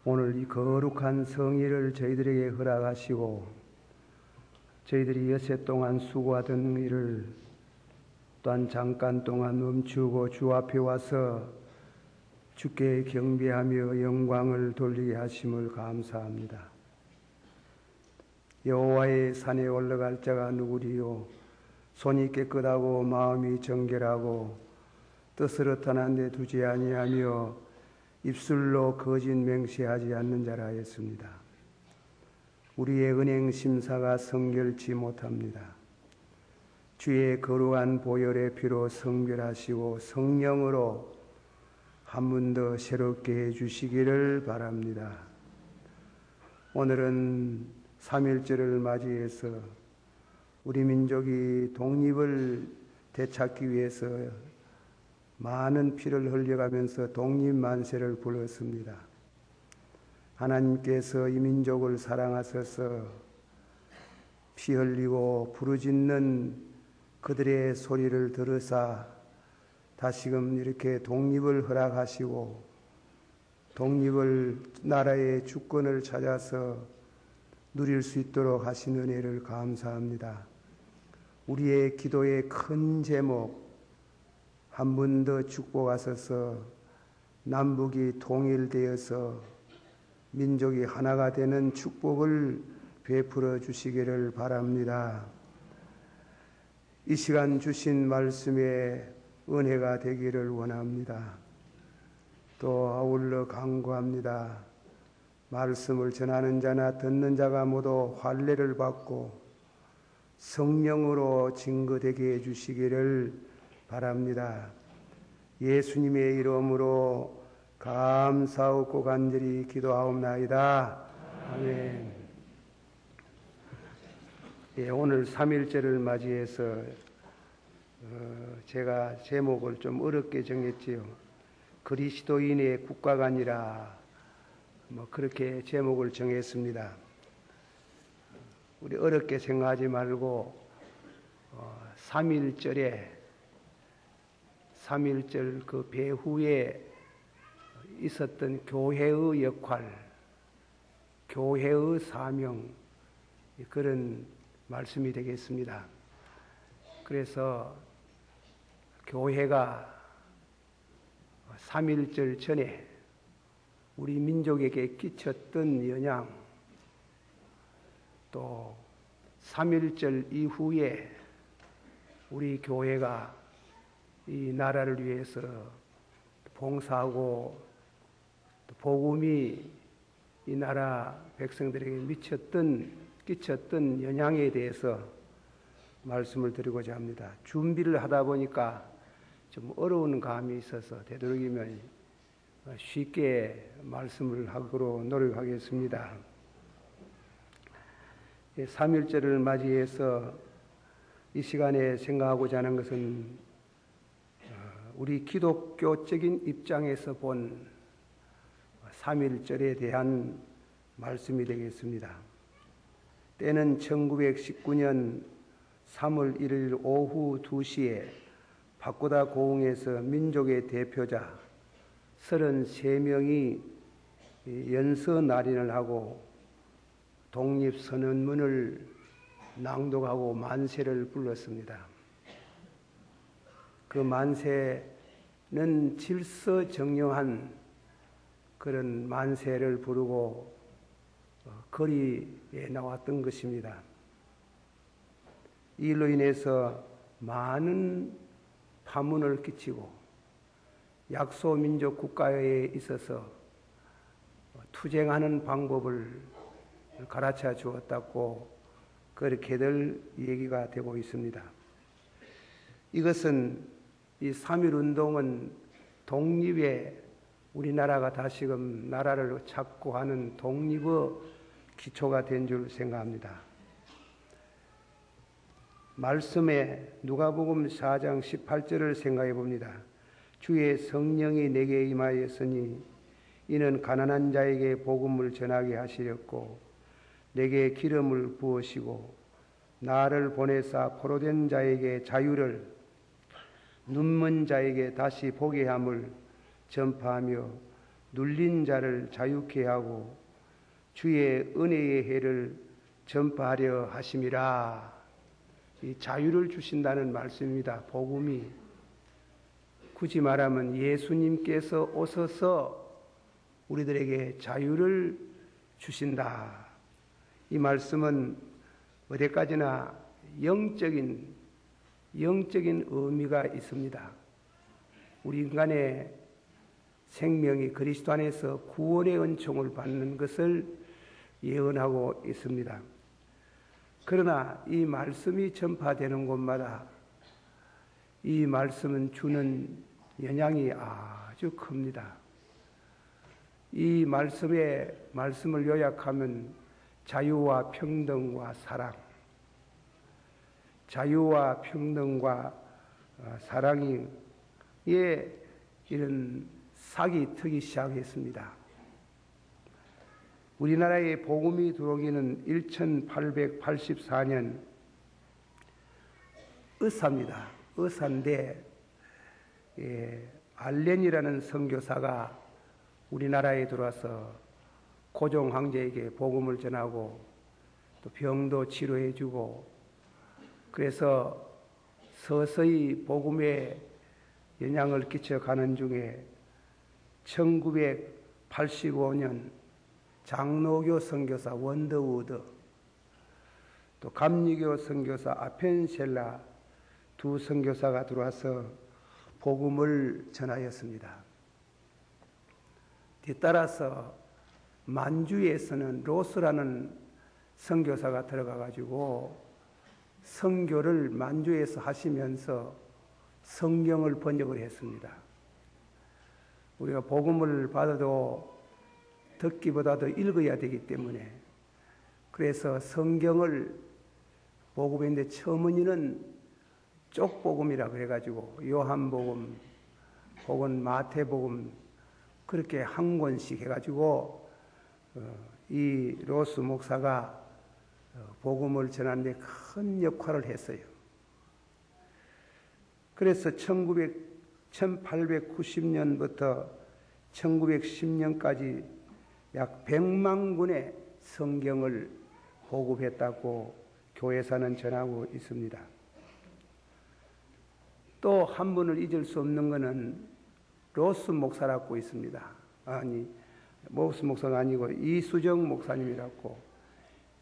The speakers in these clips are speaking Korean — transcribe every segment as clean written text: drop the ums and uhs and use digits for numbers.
오늘 이 거룩한 성일을 저희들에게 허락하시고 저희들이 여세 동안 수고하던 일을 또한 잠깐 동안 멈추고 주 앞에 와서 주께 경배하며 영광을 돌리게 하심을 감사합니다. 여호와의 산에 올라갈 자가 누구리요? 손이 깨끗하고 마음이 정결하고 뜻을 어떠한 데 두지 아니하며 입술로 거짓 맹세하지 않는 자라 하였습니다. 우리의 은행 심사가 성결치 못합니다. 주의 거룩한 보혈의 피로 성결하시고 성령으로 한 번 더 새롭게 해주시기를 바랍니다. 오늘은 3.1절을 맞이해서 우리 민족이 독립을 되찾기 위해서 많은 피를 흘려가면서 독립만세를 불렀습니다. 하나님께서 이 민족을 사랑하셔서 피 흘리고 부르짖는 그들의 소리를 들으사 다시금 이렇게 독립을 허락하시고 독립을 나라의 주권을 찾아서 누릴 수 있도록 하신 은혜를 감사합니다. 우리의 기도의 큰 제목 한 번 더 축복하셔서 남북이 통일되어서 민족이 하나가 되는 축복을 베풀어 주시기를 바랍니다. 이 시간 주신 말씀에 은혜가 되기를 원합니다. 또 아울러 간구합니다. 말씀을 전하는 자나 듣는 자가 모두 할례를 받고 성령으로 증거되게 해주시기를 바랍니다. 예수님의 이름으로 감사하고 간절히 기도하옵나이다. 아멘. 예, 오늘 3.1절을 맞이해서 제가 제목을 좀 어렵게 정했지요. 그리스도인의 국가가 아니라 그렇게 제목을 정했습니다. 우리 어렵게 생각하지 말고 3.1절 그 배후에 있었던 교회의 역할, 교회의 사명, 그런 말씀이 되겠습니다. 그래서 교회가 3.1절 전에 우리 민족에게 끼쳤던 영향, 또 3.1절 이후에 우리 교회가 이 나라를 위해서 봉사하고 복음이 이 나라 백성들에게 끼쳤던 영향에 대해서 말씀을 드리고자 합니다. 준비를 하다 보니까 좀 어려운 감이 있어서 되도록이면 쉽게 말씀을 하도록 노력하겠습니다. 3.1절을 맞이해서 이 시간에 생각하고자 하는 것은 우리 기독교적인 입장에서 본 3.1절에 대한 말씀이 되겠습니다. 때는 1919년 3월 1일 오후 2시에 바꾸다 고흥에서 민족의 대표자 33명이 연서 날인을 하고 독립선언문을 낭독하고 만세를 불렀습니다. 그 만세는 질서정연한 그런 만세를 부르고 거리에 나왔던 것입니다. 이 일로 인해서 많은 파문을 끼치고 약소민족 국가에 있어서 투쟁하는 방법을 가르쳐 주었다고 그렇게들 얘기가 되고 있습니다. 이것은 이 3.1 운동은 독립에 우리나라가 다시금 나라를 찾고 하는 독립의 기초가 된 줄 생각합니다. 말씀에 누가복음 4장 18절을 생각해 봅니다. 주의 성령이 내게 임하였으니 이는 가난한 자에게 복음을 전하게 하시렸고 내게 기름을 부으시고 나를 보내사 포로된 자에게 자유를 눈먼 자에게 다시 보게 함을 전파하며 눌린 자를 자유케 하고 주의 은혜의 해를 전파하려 하심이라. 이 자유를 주신다는 말씀입니다. 복음이. 굳이 말하면 예수님께서 오셔서 우리들에게 자유를 주신다. 이 말씀은 어디까지나 영적인 의미가 있습니다. 우리 인간의 생명이 그리스도 안에서 구원의 은총을 받는 것을 예언하고 있습니다. 그러나 이 말씀이 전파되는 곳마다 이 말씀은 주는 영향이 아주 큽니다. 이 말씀을 요약하면 자유와 평등과 사랑, 자유와 평등과 사랑이 이런 싹이 트기 시작했습니다. 우리나라에 복음이 들어오기는 1884년 의사입니다. 의사인데 알렌이라는 선교사가 우리나라에 들어와서 고종 황제에게 복음을 전하고 또 병도 치료해주고 그래서 서서히 복음에 영향을 끼쳐가는 중에 1985년 장로교 선교사 원더우드 또 감리교 선교사 아펜셀라 두 선교사가 들어와서 복음을 전하였습니다. 뒤따라서 만주에서는 로스라는 선교사가 들어가가지고 선교를 만주에서 하시면서 성경을 번역을 했습니다. 우리가 복음을 받아도 듣기보다도 읽어야 되기 때문에 그래서 성경을 복음인데 처음에는 쪽복음이라 그래가지고 요한복음 혹은 마태복음 그렇게 한 권씩 해가지고 이 로스 목사가 복음을 전하는데 큰 역할을 했어요. 그래서 1890년부터 1910년까지 약 100만 권의 성경을 보급했다고 교회사는 전하고 있습니다. 또 한 분을 잊을 수 없는 것은 로스 목사라고 있습니다. 아니, 로스 목사가 아니고 이수정 목사님이라고.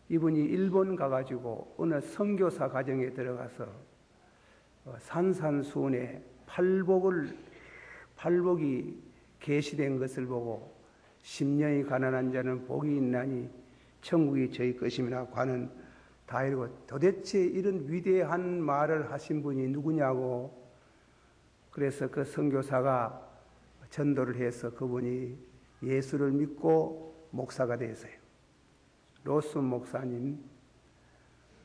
이분이 일본 가가지고 어느 선교사 가정에 들어가서 산산수훈에 팔복이 계시된 것을 보고 10년이 가난한 자는 복이 있나니 천국이 저희 것임이라고 하는 다 이러고 도대체 이런 위대한 말을 하신 분이 누구냐고 그래서 그 선교사가 전도를 해서 그분이 예수를 믿고 목사가 되었어요. 로스 목사님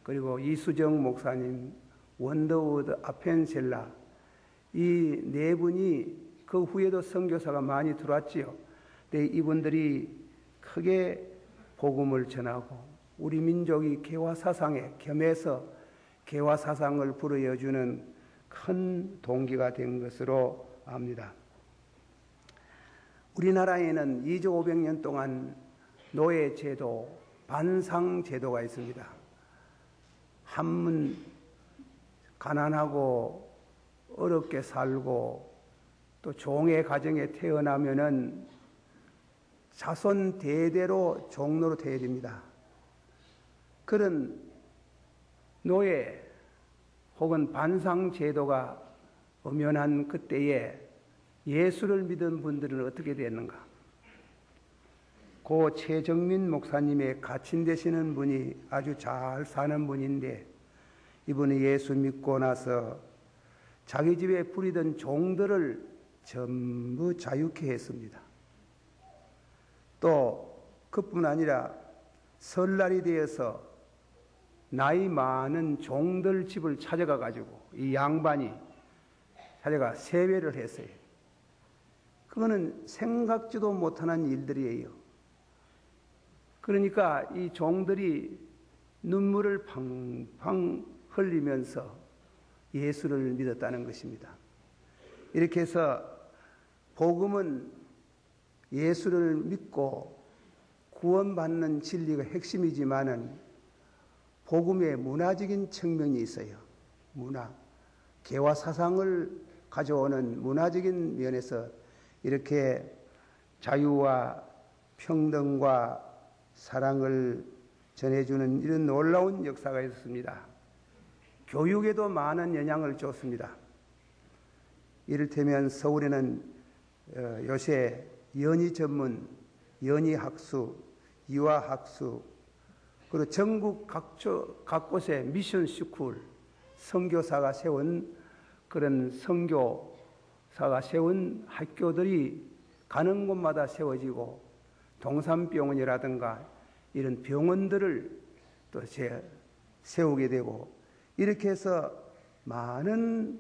그리고 이수정 목사님 원더우드 아펜셀라 이 네 분이 그 후에도 선교사가 많이 들어왔지요. 근데 이분들이 크게 복음을 전하고 우리 민족이 개화사상에 겸해서 개화사상을 불어여주는 큰 동기가 된 것으로 압니다. 우리나라에는 2조 500년 동안 노예제도, 반상제도가 있습니다. 한문 가난하고 어렵게 살고 또 종의 가정에 태어나면은 자손 대대로 종로로 되어야 됩니다. 그런 노예 혹은 반상제도가 엄연한 그때에 예수를 믿은 분들은 어떻게 됐는가? 고 최정민 목사님의 가친 되시는 분이 아주 잘 사는 분인데 이분이 예수 믿고 나서 자기 집에 부리던 종들을 전부 자유케 했습니다. 또 그뿐 아니라 설날이 되어서 나이 많은 종들 집을 찾아가 가지고 이 양반이 찾아가 세배를 했어요. 그거는 생각지도 못하는 일들이에요. 그러니까 이 종들이 눈물을 팡팡 흘리면서 예수를 믿었다는 것입니다. 이렇게 해서 복음은 예수를 믿고 구원받는 진리가 핵심이지만은 복음의 문화적인 측면이 있어요. 문화, 개화 사상을 가져오는 문화적인 면에서 이렇게 자유와 평등과 사랑을 전해주는 이런 놀라운 역사가 있었습니다. 교육에도 많은 영향을 줬습니다. 이를테면 서울에는 요새 연희 전문, 연희학수, 유아학수, 그리고 전국 각곳에 미션 스쿨, 선교사가 세운 그런 선교사가 세운 학교들이 가는 곳마다 세워지고 동산병원이라든가 이런 병원들을 또 세우게 되고 이렇게 해서 많은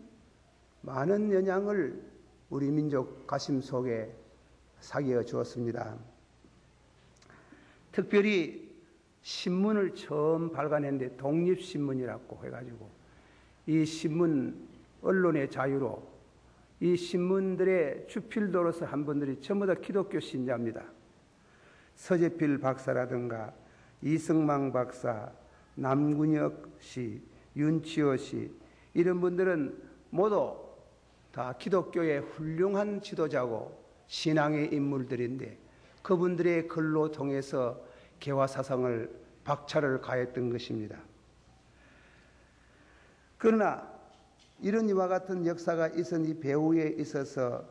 영향을 우리 민족 가심 속에 사귀어 주었습니다. 특별히 신문을 처음 발간했는데 독립신문이라고 해가지고 이 신문 언론의 자유로 이 신문들의 주필도로서 한 분들이 전부 다 기독교 신자입니다. 서재필 박사라든가 이승망 박사, 남군혁 씨, 윤치호 씨 이런 분들은 모두 다 기독교의 훌륭한 지도자고 신앙의 인물들인데 그분들의 글로 통해서 개화 사상을 박차를 가했던 것입니다. 그러나 이런 이와 같은 역사가 있은 이 배후에 있어서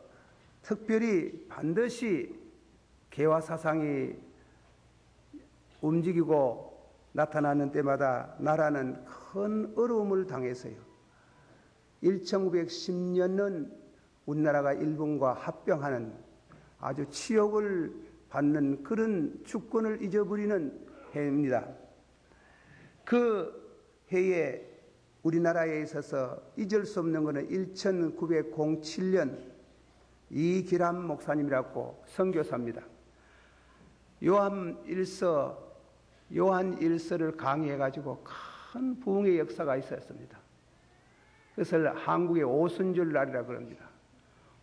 특별히 반드시 개화 사상이 움직이고 나타나는 때마다 나라는 큰 어려움을 당했어요. 1910년은 우리나라가 일본과 합병하는 아주 치욕을 받는 그런 주권을 잊어버리는 해입니다. 그 해에 우리나라에 있어서 잊을 수 없는 것은 1907년 이기람 목사님이라고 선교사입니다. 요한 일서를 강의해가지고 큰 부흥의 역사가 있었습니다. 그것을 한국의 오순절날이라고 그럽니다.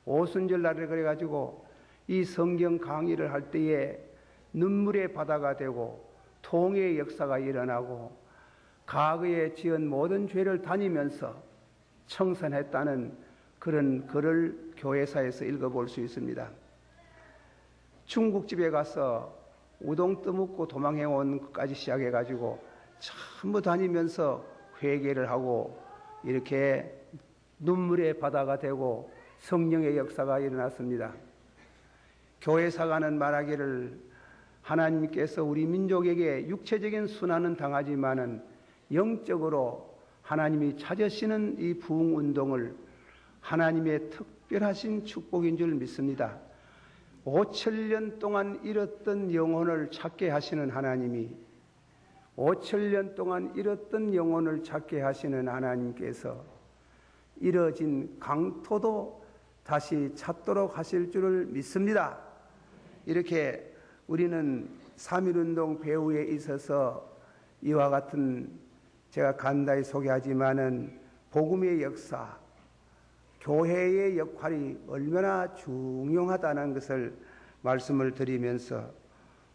오순절날을 그래가지고 이 성경 강의를 할 때에 눈물의 바다가 되고 통의 역사가 일어나고 과거에 지은 모든 죄를 다니면서 청산했다는 그런 글을 교회사에서 읽어볼 수 있습니다. 중국집에 가서 우동 떠먹고 도망해온 것까지 시작해가지고 전부 다니면서 회개를 하고 이렇게 눈물의 바다가 되고 성령의 역사가 일어났습니다. 교회사가는 말하기를 하나님께서 우리 민족에게 육체적인 순환은 당하지만은 영적으로 하나님이 찾으시는 이 부흥운동을 하나님의 특별하신 축복인 줄 믿습니다. 5,000년 동안 잃었던 영혼을 찾게 하시는 하나님이 5,000년 동안 잃었던 영혼을 찾게 하시는 하나님께서 잃어진 강토도 다시 찾도록 하실 줄을 믿습니다. 이렇게 우리는 3.1운동 배후에 있어서 이와 같은 제가 간단히 소개하지만은 복음의 역사, 교회의 역할이 얼마나 중요하다는 것을 말씀을 드리면서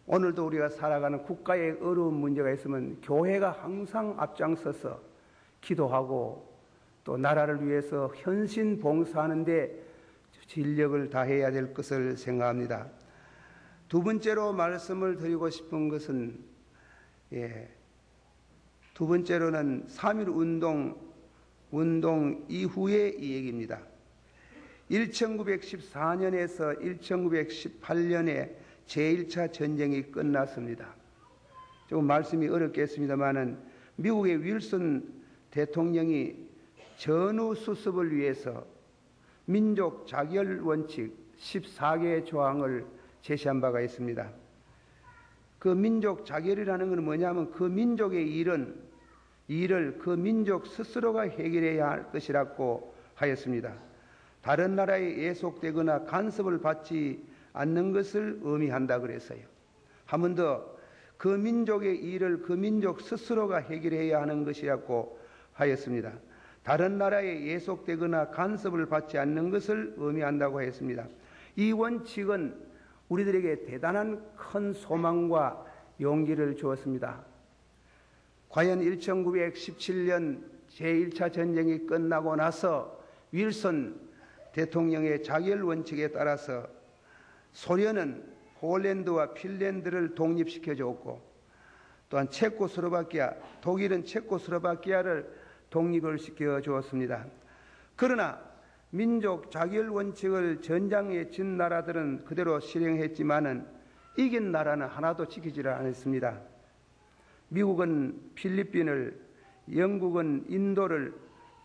오늘도 우리가 살아가는 국가의 어려운 문제가 있으면 교회가 항상 앞장서서 기도하고 또 나라를 위해서 헌신 봉사하는 데 진력을 다해야 될 것을 생각합니다. 두 번째로 말씀을 드리고 싶은 것은 두 번째로는 3.1운동 이후의 이 얘기입니다. 1914년에서 1918년에 제1차 전쟁이 끝났습니다. 조금 말씀이 어렵겠습니다만은 미국의 윌슨 대통령이 전후 수습을 위해서 민족 자결 원칙 14개의 조항을 제시한 바가 있습니다. 그 민족 자결이라는 것은 뭐냐면 그 민족의 일을 그 민족 스스로가 해결해야 할 것이라고 하였습니다. 다른 나라에 예속되거나 간섭을 받지 않는 것을 의미한다 그랬어요. 한 번 더 그 민족의 일을 그 민족 스스로가 해결해야 하는 것이라고 하였습니다. 다른 나라에 예속되거나 간섭을 받지 않는 것을 의미한다고 했습니다. 이 원칙은 우리들에게 대단한 큰 소망과 용기를 주었습니다. 과연 1917년 제1차 전쟁이 끝나고 나서 윌슨 대통령의 자결 원칙에 따라서 소련은 폴란드와 핀란드를 독립시켜 줬고, 또한 체코슬로바키아, 독일은 체코슬로바키아를 독립을 시켜 주었습니다. 그러나 민족 자결 원칙을 전장에 진 나라들은 그대로 실행했지만은 이긴 나라는 하나도 지키지를 않았습니다. 미국은 필리핀을, 영국은 인도를,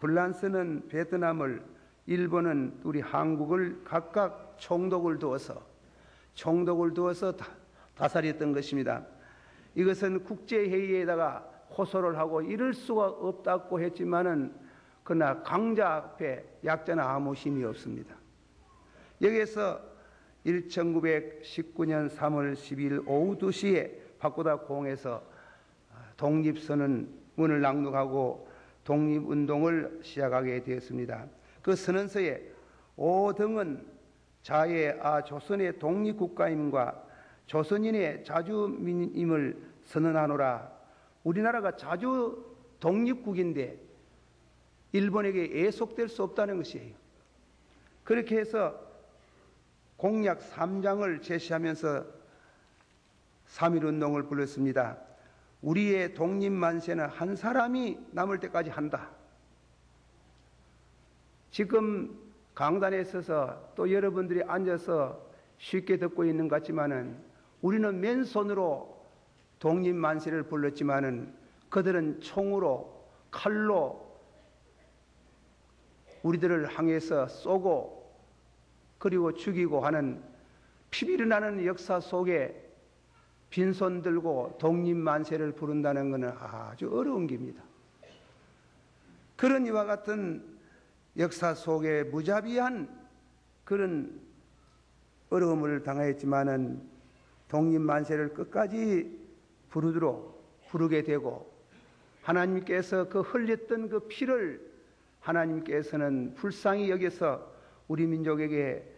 프랑스는 베트남을, 일본은 우리 한국을 각각 총독을 두어서 다스렸던 것입니다. 이것은 국제회의에다가 호소를 하고 이럴 수가 없다고 했지만은 그러나 강자 앞에 약자는 아무 힘이 없습니다. 여기에서 1919년 3월 12일 오후 2시에 바꾸다 공에서 독립선언문을 낭독하고 독립운동을 시작하게 되었습니다. 그 선언서에 5등은 자의 조선의 독립국가임과 조선인의 자주민임을 선언하노라. 우리나라가 자주 독립국인데 일본에게 예속될 수 없다는 것이에요. 그렇게 해서 공약 3장을 제시하면서 3.1운동을 불렀습니다. 우리의 독립만세는 한 사람이 남을 때까지 한다. 지금 강단에 서서 또 여러분들이 앉아서 쉽게 듣고 있는 것 같지만은 우리는 맨손으로 독립만세를 불렀지만은 그들은 총으로, 칼로 우리들을 향해서 쏘고 그리고 죽이고 하는 피비리 나는 역사 속에 빈손 들고 독립만세를 부른다는 것은 아주 어려운 길입니다. 그런 이와 같은 역사 속에 무자비한 그런 어려움을 당하였지만은 독립만세를 끝까지 부르게 되고 하나님께서 그 흘렸던 그 피를 하나님께서는 불쌍히 여겨서 우리 민족에게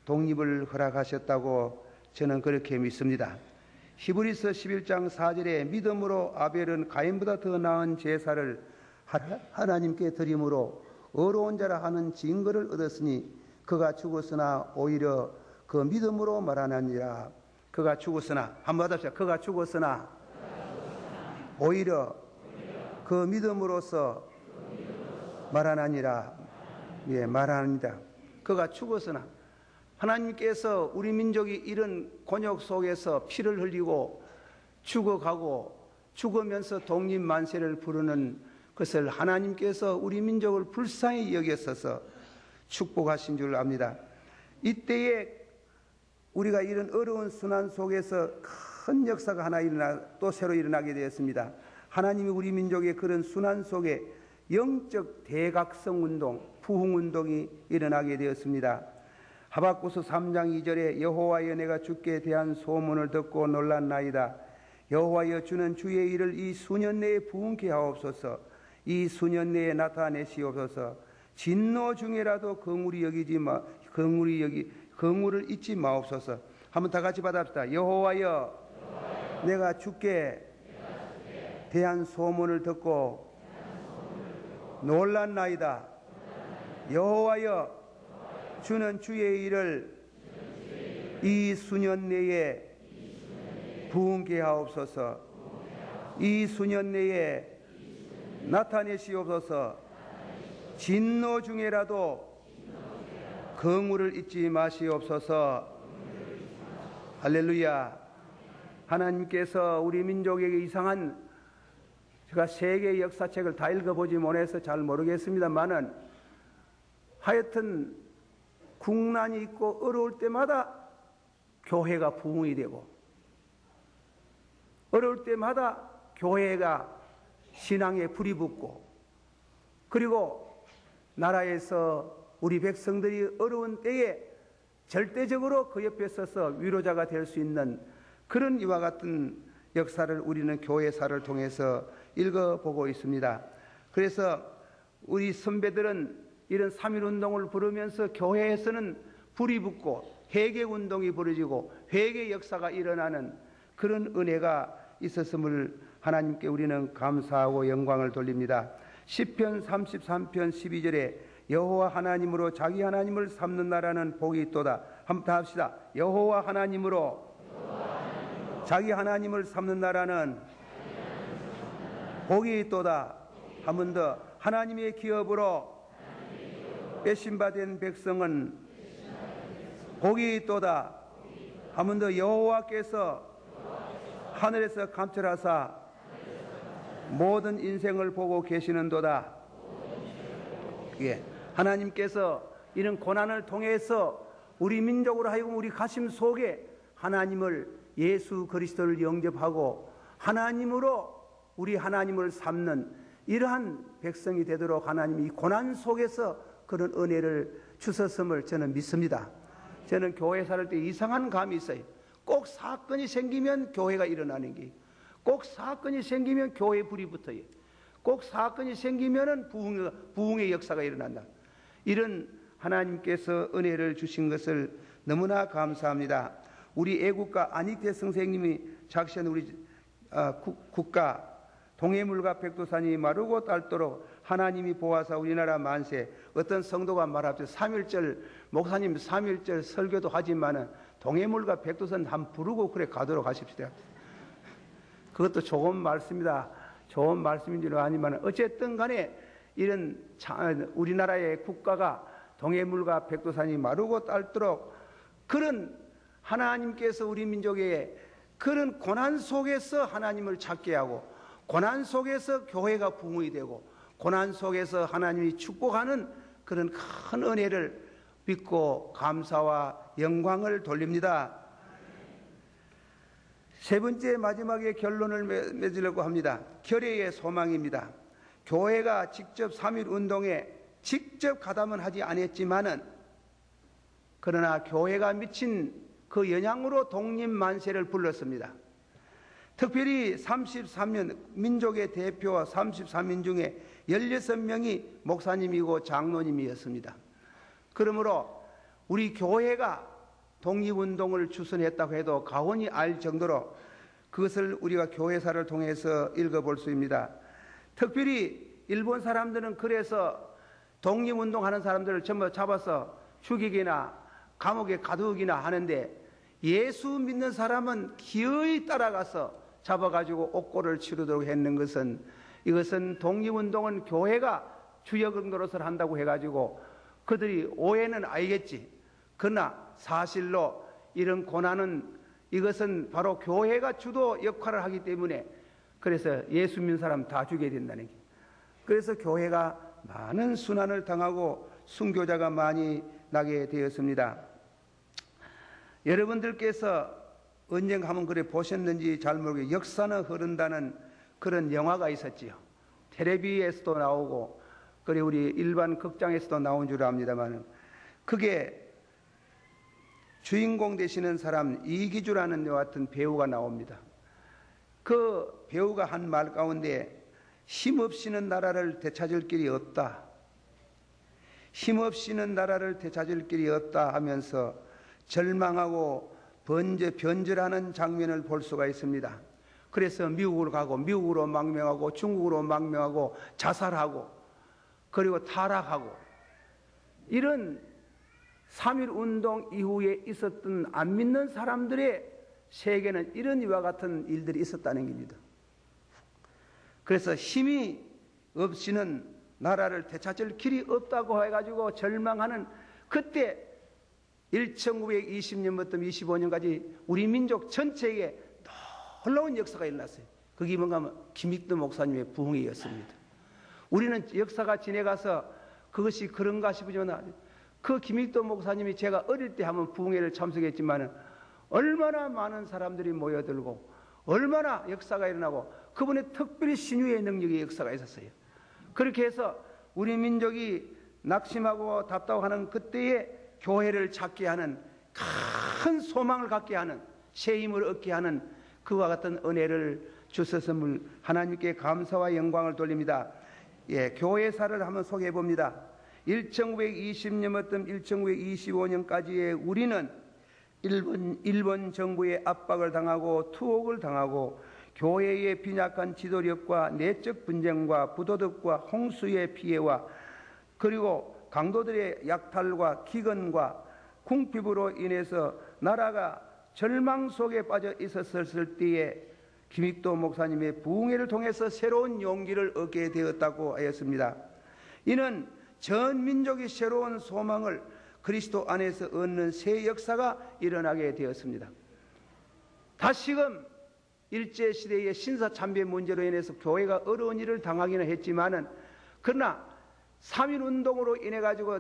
독립을 허락하셨다고 저는 그렇게 믿습니다. 히브리서 11장 4절에 믿음으로 아벨은 가인보다 더 나은 제사를 하나님께 드림으로 의로운 자라 하는 증거를 얻었으니 그가 죽었으나 오히려 그 믿음으로 말하느니라. 그가 죽었으나, 한번 합시다. 그가 죽었으나 오히려 그 믿음으로써 말하느니라. 예, 말하느니라. 그가 죽었으나 하나님께서 우리 민족이 이런 곤욕 속에서 피를 흘리고 죽어가고 죽으면서 독립만세를 부르는 것을 하나님께서 우리 민족을 불쌍히 여겼어서 축복하신 줄 압니다. 이때에 우리가 이런 어려운 순환 속에서 큰 역사가 하나 또 새로 일어나게 되었습니다. 하나님이 우리 민족의 그런 순환 속에 영적 대각성 운동, 부흥 운동이 일어나게 되었습니다. 하박구서 3장 2절에 여호와여 내가 주께 대한 소문을 듣고 놀랐나이다. 여호와여 주는 주의 일을 이 수년 내에 부흥케 하옵소서. 이 수년 내에 나타내시옵소서. 진노 중에라도 긍휼을 잊지 마옵소서. 한번 다 같이 받아봅시다. 여호와여 내가 주께 대한 소문을 듣고 놀랐나이다. 여호와여 주는 주의 일을 이 수년 내에 부흥케 하옵소서. 이 수년 내에 나타내시옵소서. 진노 중에라도 긍휼을 잊지 마시옵소서. 할렐루야. 하나님께서 우리 민족에게 이상한, 제가 세계 역사책을 다 읽어보지 못해서 잘 모르겠습니다만은 하여튼 국난이 있고 어려울 때마다 교회가 부흥이 되고 어려울 때마다 교회가 신앙에 불이 붙고 그리고 나라에서 우리 백성들이 어려운 때에 절대적으로 그 옆에 서서 위로자가 될 수 있는 그런 이와 같은 역사를 우리는 교회사를 통해서 읽어보고 있습니다. 그래서 우리 선배들은 이런 3.1운동을 부르면서 교회에서는 불이 붙고 회개 운동이 벌어지고 회개 역사가 일어나는 그런 은혜가 있었음을 하나님께 우리는 감사하고 영광을 돌립니다. 시편 33편 12절에 여호와 하나님으로 자기 하나님을 삼는 나라는 복이 있도다. 한번 다 합시다. 여호와 하나님으로 자기 하나님을 삼는 나라는 복이 있도다. 한 번 더. 하나님의 기업으로 빼심받은 백성은 복이 있도다. 한 번 더. 여호와께서 하늘에서 감찰하사 모든 인생을 보고 계시는도다. 예. 하나님께서 이런 고난을 통해서 우리 민족으로 하여금 우리 가슴 속에 하나님을, 예수 그리스도를 영접하고 하나님으로 우리 하나님을 삼는 이러한 백성이 되도록 하나님이 고난 속에서 그런 은혜를 주셨음을 저는 믿습니다. 저는 교회 살 때 이상한 감이 있어요. 꼭 사건이 생기면 교회가 일어나는 게, 꼭 사건이 생기면 교회에 불이 붙어요. 꼭 사건이 생기면 부흥의 역사가 일어난다. 이런 하나님께서 은혜를 주신 것을 너무나 감사합니다. 우리 애국가 안익태 선생님이 작시한 우리 국가 동해물과 백두산이 마르고 닳도록 하나님이 보아사 우리나라 만세. 어떤 성도가 말하죠. 3.1절 목사님 3.1절 설교도 하지만은 동해물과 백두산 한번 부르고 그래 가도록 하십시다. 그것도 좋은 말씀이다. 좋은 말씀인지는 아니지만 어쨌든 간에 이런 우리나라의 국가가 동해물과 백두산이 마르고 닳도록 그런 하나님께서 우리 민족의 그런 고난 속에서 하나님을 찾게 하고 고난 속에서 교회가 부흥이 되고 고난 속에서 하나님이 축복하는 그런 큰 은혜를 믿고 감사와 영광을 돌립니다. 세 번째 마지막에 결론을 맺으려고 합니다. 결의의 소망입니다. 교회가 직접 3.1 운동에 직접 가담은 하지 않았지만은 그러나 교회가 미친 그 영향으로 독립만세를 불렀습니다. 특별히 33년 민족의 대표와 33인 중에 16명이 목사님이고 장로님이었습니다. 그러므로 우리 교회가 독립운동을 추선했다고 해도 가원이 알 정도로 그것을 우리가 교회사를 통해서 읽어볼 수 있습니다. 특별히 일본 사람들은 그래서 독립운동하는 사람들을 전부 잡아서 죽이기나 감옥에 가두기나 하는데 예수 믿는 사람은 기어이 따라가서 잡아가지고 옥고를 치르도록 했는 것은 이것은 독립운동은 교회가 주역 노릇을 한다고 해가지고 그들이 오해는 알겠지. 그러나 사실로 이런 고난은 이것은 바로 교회가 주도 역할을 하기 때문에 그래서 예수 믿는 사람 다 죽여야 된다는 게. 그래서 교회가 많은 순환을 당하고 순교자가 많이 나게 되었습니다. 여러분들께서 언젠가 한번 그래 보셨는지 잘 모르겠어요. 역사는 흐른다는 그런 영화가 있었지요. 텔레비에서도 나오고 그리고 우리 일반 극장에서도 나온 줄 압니다만 그게 주인공 되시는 사람 이기주라는 것 같은 배우가 나옵니다. 그 배우가 한 말 가운데 힘없이는 나라를 되찾을 길이 없다. 힘없이는 나라를 되찾을 길이 없다 하면서 절망하고 변절하는 장면을 볼 수가 있습니다. 그래서 미국으로 가고 미국으로 망명하고 중국으로 망명하고 자살하고 그리고 타락하고 이런 3.1 운동 이후에 있었던 안 믿는 사람들의 세계는 이런 이와 같은 일들이 있었다는 겁니다. 그래서 힘이 없이는 나라를 되찾을 길이 없다고 해가지고 절망하는 그때 1920년부터 25년까지 우리 민족 전체에 놀라운 역사가 일어났어요. 그게 뭔가 하면 김익도 목사님의 부흥이었습니다. 우리는 역사가 지내가서 그것이 그런가 싶으지만 그 김익도 목사님이 제가 어릴 때 한번 부흥회를 참석했지만 얼마나 많은 사람들이 모여들고 얼마나 역사가 일어나고 그분의 특별히 신유의 능력의 역사가 있었어요. 그렇게 해서 우리 민족이 낙심하고 답답하는 그때에 교회를 찾게 하는 큰 소망을 갖게 하는 새 힘을 얻게 하는 그와 같은 은혜를 주셨음을 하나님께 감사와 영광을 돌립니다. 예, 교회사를 한번 소개해 봅니다. 1920년부터 1925년까지의 우리는 일본 정부의 압박을 당하고 투옥을 당하고 교회의 빈약한 지도력과 내적 분쟁과 부도덕과 홍수의 피해와 그리고 강도들의 약탈과 기근과 궁핍으로 인해서 나라가 절망 속에 빠져 있었을 때에 김익도 목사님의 부흥회를 통해서 새로운 용기를 얻게 되었다고 하였습니다. 이는 전 민족이 새로운 소망을 그리스도 안에서 얻는 새 역사가 일어나게 되었습니다. 다시금 일제시대의 신사참배 문제로 인해서 교회가 어려운 일을 당하기는 했지만은 그러나 3.1운동으로 인해 가지고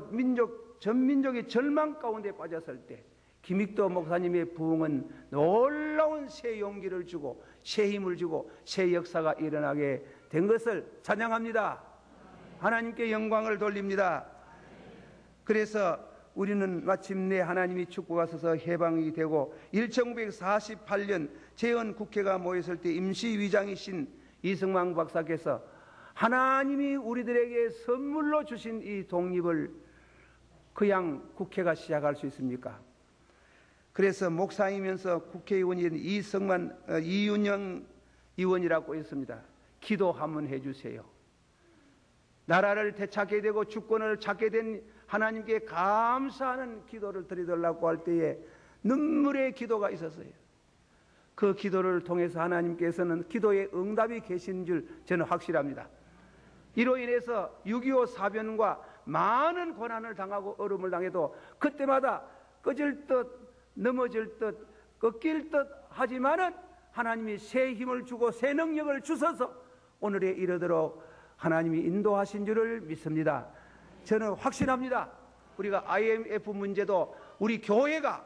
전 민족이 절망 가운데 빠졌을 때 김익도 목사님의 부흥은 놀라운 새 용기를 주고 새 힘을 주고 새 역사가 일어나게 된 것을 찬양합니다. 하나님께 영광을 돌립니다. 그래서 우리는 마침내 하나님이 축복하셔서 해방이 되고 1948년 재헌국회가 모였을 때 임시위장이신 이승만 박사께서 하나님이 우리들에게 선물로 주신 이 독립을 그냥 국회가 시작할 수 있습니까? 그래서 목사이면서 국회의원인 이윤영 의원이라고 했습니다. 기도 한번 해주세요. 나라를 되찾게 되고 주권을 찾게 된 하나님께 감사하는 기도를 드리달라고 할 때에 눈물의 기도가 있었어요. 그 기도를 통해서 하나님께서는 기도의 응답이 계신 줄 저는 확실합니다. 이로 인해서 6.25 사변과 많은 고난을 당하고 어려움을 당해도 그때마다 꺼질 듯 넘어질 듯 꺾일 듯 하지만은 하나님이 새 힘을 주고 새 능력을 주셔서 오늘에 이르도록 하나님이 인도하신 줄을 믿습니다. 저는 확신합니다. 우리가 IMF 문제도 우리 교회가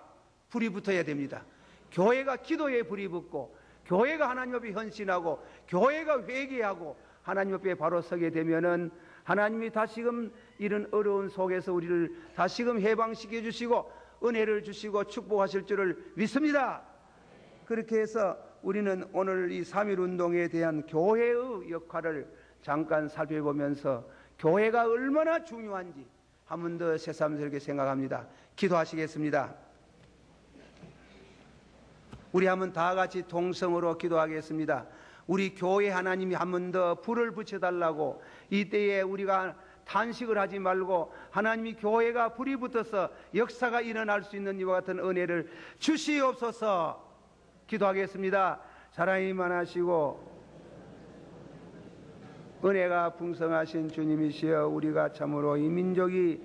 불이 붙어야 됩니다. 교회가 기도에 불이 붙고 교회가 하나님 앞에 헌신하고 교회가 회개하고 하나님 앞에 바로 서게 되면은 하나님이 다시금 이런 어려운 속에서 우리를 다시금 해방시켜 주시고 은혜를 주시고 축복하실 줄을 믿습니다. 그렇게 해서 우리는 오늘 이 3.1운동에 대한 교회의 역할을 잠깐 살펴보면서 교회가 얼마나 중요한지 한 번 더 새삼스럽게 생각합니다. 기도하시겠습니다. 우리 한번 다 같이 동성으로 기도하겠습니다. 우리 교회 하나님이 한 번 더 불을 붙여달라고 이때에 우리가 탄식을 하지 말고 하나님이 교회가 불이 붙어서 역사가 일어날 수 있는 이와 같은 은혜를 주시옵소서. 기도하겠습니다. 사랑이 많으시고 은혜가 풍성하신 주님이시여 우리가 참으로 이 민족이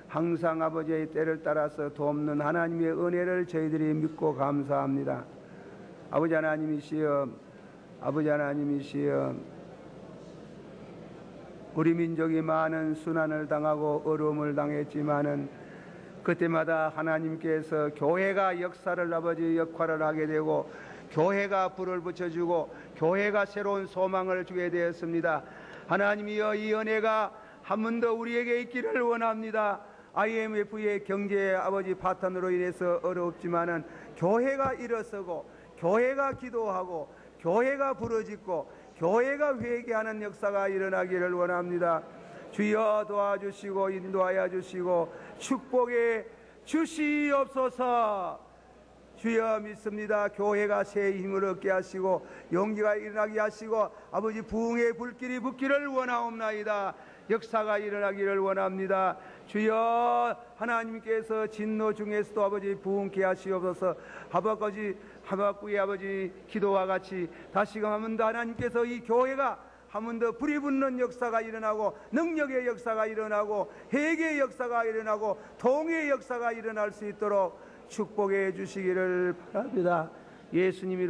항상 아버지의 때를 따라서 돕는 하나님의 은혜를 저희들이 믿고 감사합니다. 아버지 하나님이시여 아버지 하나님이시여 우리 민족이 많은 순환을 당하고 어려움을 당했지만은 그때마다 하나님께서 교회가 역사를 아버지 역할을 하게 되고 교회가 불을 붙여주고 교회가 새로운 소망을 주게 되었습니다. 하나님이여 이 은혜가 한 번 더 우리에게 있기를 원합니다. IMF의 경제 아버지 파탄으로 인해서 어렵지만은 교회가 일어서고 교회가 기도하고 교회가 부르짖고 교회가 회개하는 역사가 일어나기를 원합니다. 주여 도와주시고 인도하여 주시고 축복해 주시옵소서. 주여 믿습니다. 교회가 새 힘을 얻게 하시고 용기가 일어나게 하시고 아버지 부흥의 불길이 붙기를 원하옵나이다. 역사가 일어나기를 원합니다. 주여 하나님께서 진노 중에서도 아버지 부흥케 하시옵소서. 하박국의 아버지 기도와 같이 다시금 한 번 더 하나님께서 이 교회가 한 번 더 불이 붙는 역사가 일어나고 능력의 역사가 일어나고 회개의 역사가 일어나고 통의 역사가 일어날 수 있도록 축복해 주시기를 바랍니다. 예수님이